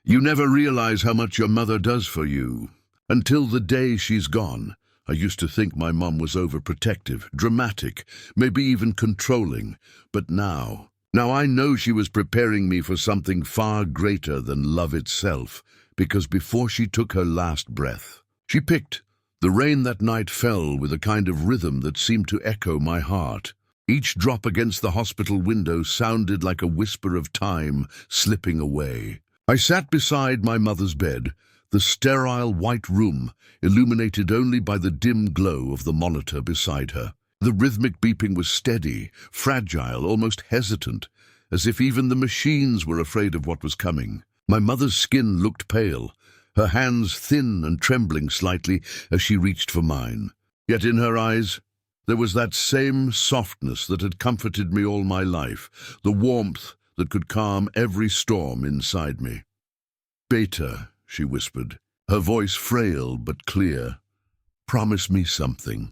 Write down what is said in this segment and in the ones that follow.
You never realize how much your mother does for you. Until the day she's gone. I used to think my mum was overprotective, dramatic, maybe even controlling. But now I know she was preparing me for something far greater than love itself, because before she took her last breath, she picked. The rain that night fell with a kind of rhythm that seemed to echo my heart. Each drop against the hospital window sounded like a whisper of time slipping away. I sat beside my mother's bed, the sterile white room, illuminated only by the dim glow of the monitor beside her. The rhythmic beeping was steady, fragile, almost hesitant, as if even the machines were afraid of what was coming. My mother's skin looked pale, her hands thin and trembling slightly as she reached for mine. Yet in her eyes, there was that same softness that had comforted me all my life, the warmth that could calm every storm inside me. "Beta," she whispered, her voice frail but clear. "Promise me something."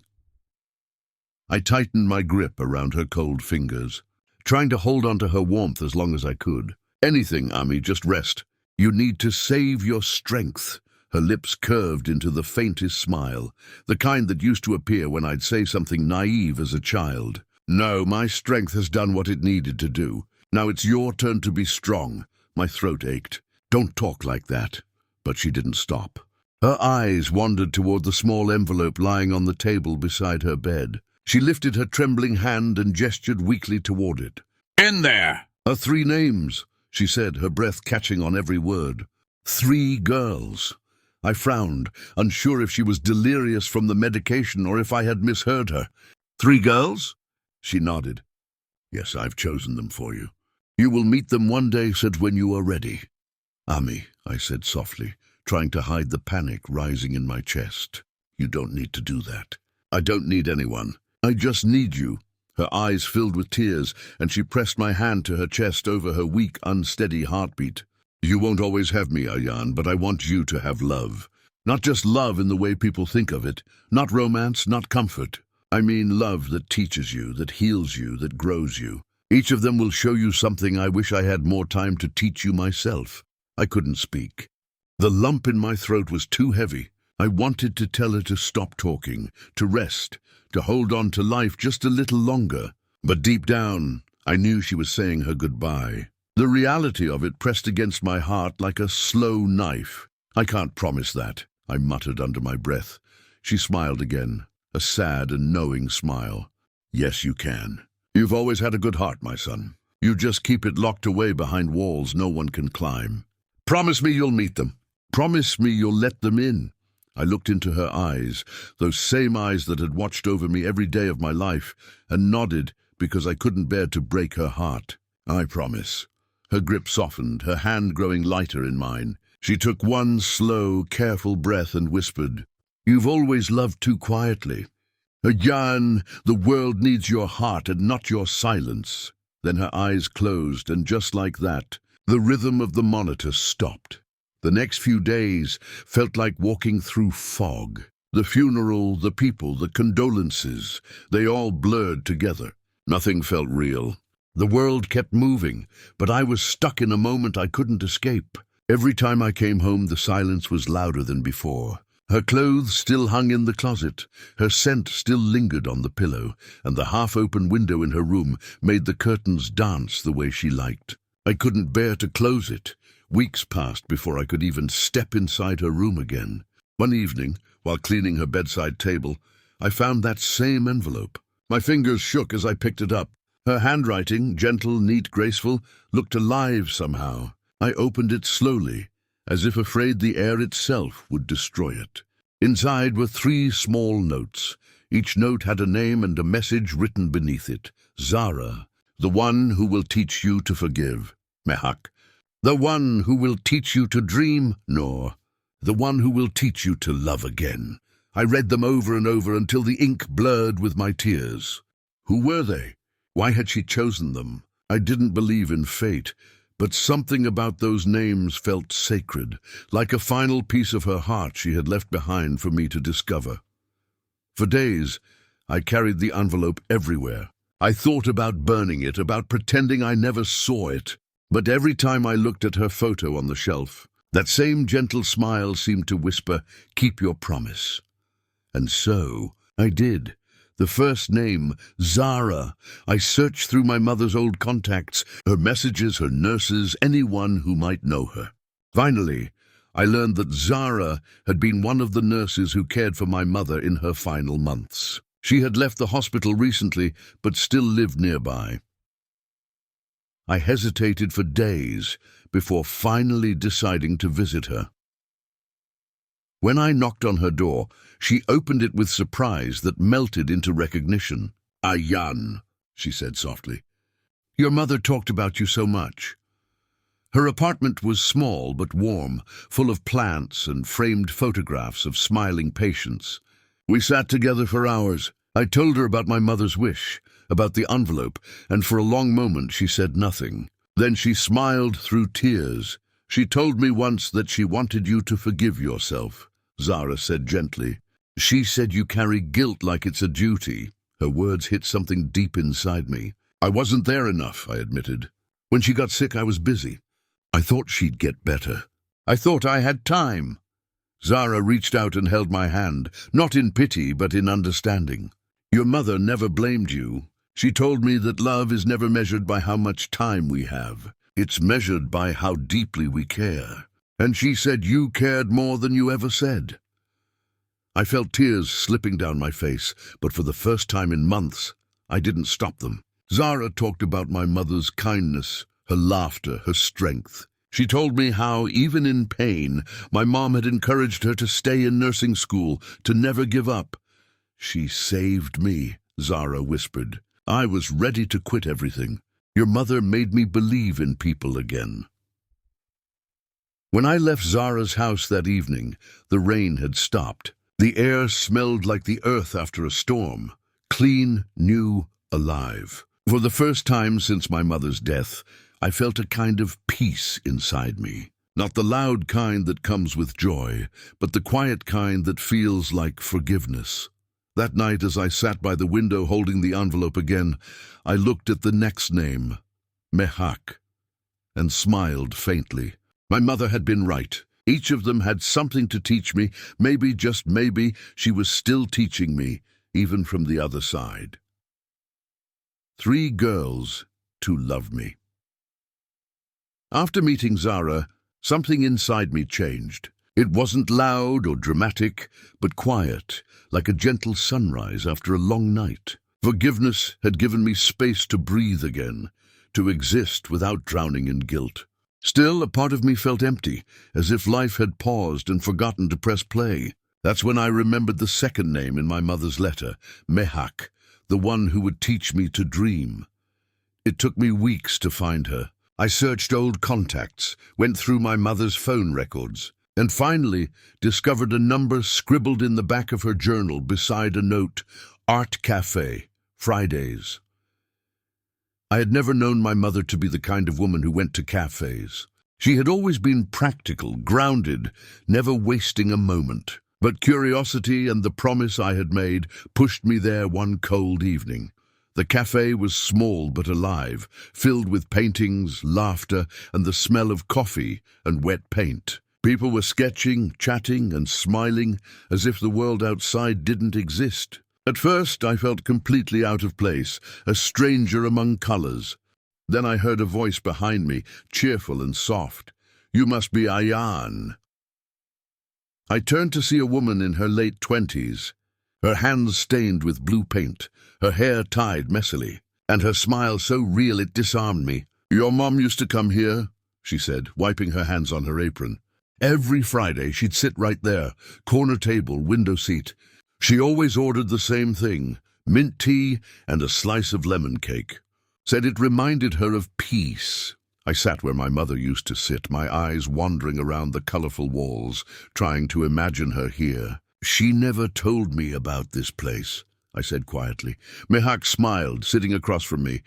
I tightened my grip around her cold fingers, trying to hold on to her warmth as long as I could. "Anything, Ami, just rest. You need to save your strength." Her lips curved into the faintest smile, the kind that used to appear when I'd say something naive as a child. "No, my strength has done what it needed to do. Now it's your turn to be strong." My throat ached. "Don't talk like that." But she didn't stop. Her eyes wandered toward the small envelope lying on the table beside her bed. She lifted her trembling hand and gestured weakly toward it. "In there!" "Her 3 names," she said, her breath catching on every word. 3 girls. I frowned, unsure if she was delirious from the medication or if I had misheard her. 3 girls? She nodded. "Yes, I've chosen them for you. You will meet them one day, said when you are ready." "Ami," I said softly, trying to hide the panic rising in my chest. "You don't need to do that." "I don't need anyone. I just need you." Her eyes filled with tears, and she pressed my hand to her chest over her weak, unsteady heartbeat. "You won't always have me, Ayan, but I want you to have love. Not just love in the way people think of it, not romance, not comfort. I mean love that teaches you, that heals you, that grows you. Each of them will show you something I wish I had more time to teach you myself." I couldn't speak. The lump in my throat was too heavy. I wanted to tell her to stop talking, to rest, to hold on to life just a little longer. But deep down, I knew she was saying her goodbye. The reality of it pressed against my heart like a slow knife. "I can't promise that," I muttered under my breath. She smiled again, a sad and knowing smile. "Yes, you can. You've always had a good heart, my son. You just keep it locked away behind walls no one can climb. Promise me you'll meet them. Promise me you'll let them in." I looked into her eyes, those same eyes that had watched over me every day of my life, and nodded because I couldn't bear to break her heart. "I promise." Her grip softened, her hand growing lighter in mine. She took one slow, careful breath and whispered, "You've always loved too quietly. Jan, the world needs your heart and not your silence." Then her eyes closed, and just like that, the rhythm of the monitor stopped. The next few days felt like walking through fog. The funeral, the people, the condolences, they all blurred together. Nothing felt real. The world kept moving, but I was stuck in a moment I couldn't escape. Every time I came home, the silence was louder than before. Her clothes still hung in the closet, her scent still lingered on the pillow, and the half-open window in her room made the curtains dance the way she liked. I couldn't bear to close it. Weeks passed before I could even step inside her room again. One evening, while cleaning her bedside table, I found that same envelope. My fingers shook as I picked it up. Her handwriting, gentle, neat, graceful, looked alive somehow. I opened it slowly, as if afraid the air itself would destroy it. Inside were 3 small notes. Each note had a name and a message written beneath it. Zara, the one who will teach you to forgive. Mehak, the one who will teach you to dream. Noor, the one who will teach you to love again. I read them over and over until the ink blurred with my tears. Who were they? Why had she chosen them? I didn't believe in fate, but something about those names felt sacred, like a final piece of her heart she had left behind for me to discover. For days, I carried the envelope everywhere. I thought about burning it, about pretending I never saw it. But every time I looked at her photo on the shelf, That same gentle smile seemed to whisper, "Keep your promise." And so I did. The first name, Zara. I searched through my mother's old contacts, her messages, her nurses, anyone who might know her. Finally, I learned that Zara had been one of the nurses who cared for my mother in her final months. She had left the hospital recently, but still lived nearby. I hesitated for days before finally deciding to visit her. When I knocked on her door, she opened it with surprise that melted into recognition. "Ayan," she said softly. "Your mother talked about you so much." Her apartment was small but warm, full of plants and framed photographs of smiling patients. We sat together for hours. I told her about my mother's wish, about the envelope, and for a long moment she said nothing. Then she smiled through tears. "She told me once that she wanted you to forgive yourself," Zara said gently. "She said you carry guilt like it's a duty." Her words hit something deep inside me. "I wasn't there enough," I admitted. "When she got sick, I was busy. I thought she'd get better. I thought I had time." Zara reached out and held my hand, not in pity, but in understanding. "Your mother never blamed you. She told me that love is never measured by how much time we have. It's measured by how deeply we care. And she said you cared more than you ever said." I felt tears slipping down my face, but for the first time in months, I didn't stop them. Zara talked about my mother's kindness, her laughter, her strength. She told me how, even in pain, my mom had encouraged her to stay in nursing school, to never give up. "She saved me," Zara whispered. "I was ready to quit everything. Your mother made me believe in people again." When I left Zara's house that evening, the rain had stopped. The air smelled like the earth after a storm, clean, new, alive. For the first time since my mother's death, I felt a kind of peace inside me. Not the loud kind that comes with joy, but the quiet kind that feels like forgiveness. That night, as I sat by the window holding the envelope again, I looked at the next name, Mehak, and smiled faintly. My mother had been right. Each of them had something to teach me. Maybe, just maybe, she was still teaching me, even from the other side. 3 girls to love me. After meeting Zara, something inside me changed. It wasn't loud or dramatic, but quiet, like a gentle sunrise after a long night. Forgiveness had given me space to breathe again, to exist without drowning in guilt. Still, a part of me felt empty, as if life had paused and forgotten to press play. That's when I remembered the second name in my mother's letter, Mehak, the one who would teach me to dream. It took me weeks to find her. I searched old contacts, went through my mother's phone records, and finally discovered a number scribbled in the back of her journal beside a note, "Art Cafe, Fridays." I had never known my mother to be the kind of woman who went to cafes. She had always been practical, grounded, never wasting a moment. But curiosity and the promise I had made pushed me there one cold evening. The cafe was small but alive, filled with paintings, laughter, and the smell of coffee and wet paint. People were sketching, chatting, and smiling as if the world outside didn't exist. At first, I felt completely out of place, a stranger among colors. Then I heard a voice behind me, cheerful and soft. "You must be Ayan." I turned to see a woman in her late 20s, her hands stained with blue paint, her hair tied messily, and her smile so real it disarmed me. "Your mom used to come here," she said, wiping her hands on her apron. "Every Friday she'd sit right there, corner table, window seat. She always ordered the same thing, mint tea and a slice of lemon cake. Said it reminded her of peace." I sat where my mother used to sit, my eyes wandering around the colorful walls, trying to imagine her here. "She never told me about this place," I said quietly. Mehak smiled, sitting across from me.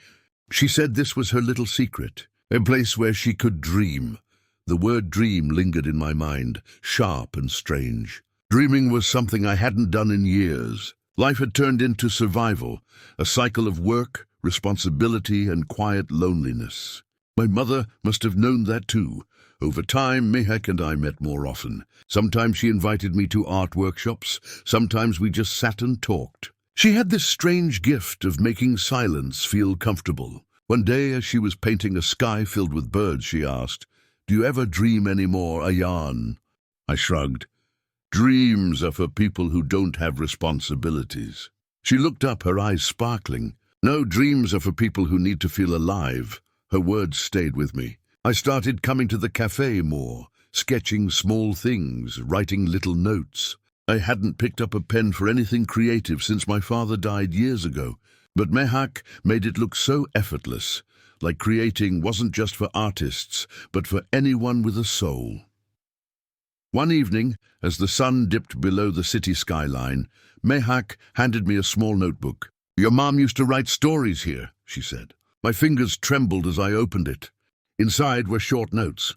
"She said this was her little secret, a place where she could dream." The word dream lingered in my mind, sharp and strange. Dreaming was something I hadn't done in years. Life had turned into survival, a cycle of work, responsibility, and quiet loneliness. My mother must have known that too, Over time, Mehak and I met more often. Sometimes she invited me to art workshops, sometimes we just sat and talked. She had this strange gift of making silence feel comfortable. One day, as she was painting a sky filled with birds, she asked, "Do you ever dream anymore, Ayan?" I shrugged. "Dreams are for people who don't have responsibilities." She looked up, her eyes sparkling. "No, dreams are for people who need to feel alive." Her words stayed with me. I started coming to the cafe more, sketching small things, writing little notes. I hadn't picked up a pen for anything creative since my father died years ago, but Mehak made it look so effortless, like creating wasn't just for artists, but for anyone with a soul. One evening, as the sun dipped below the city skyline, Mehak handed me a small notebook. "Your mom used to write stories here," she said. My fingers trembled as I opened it. Inside were short notes.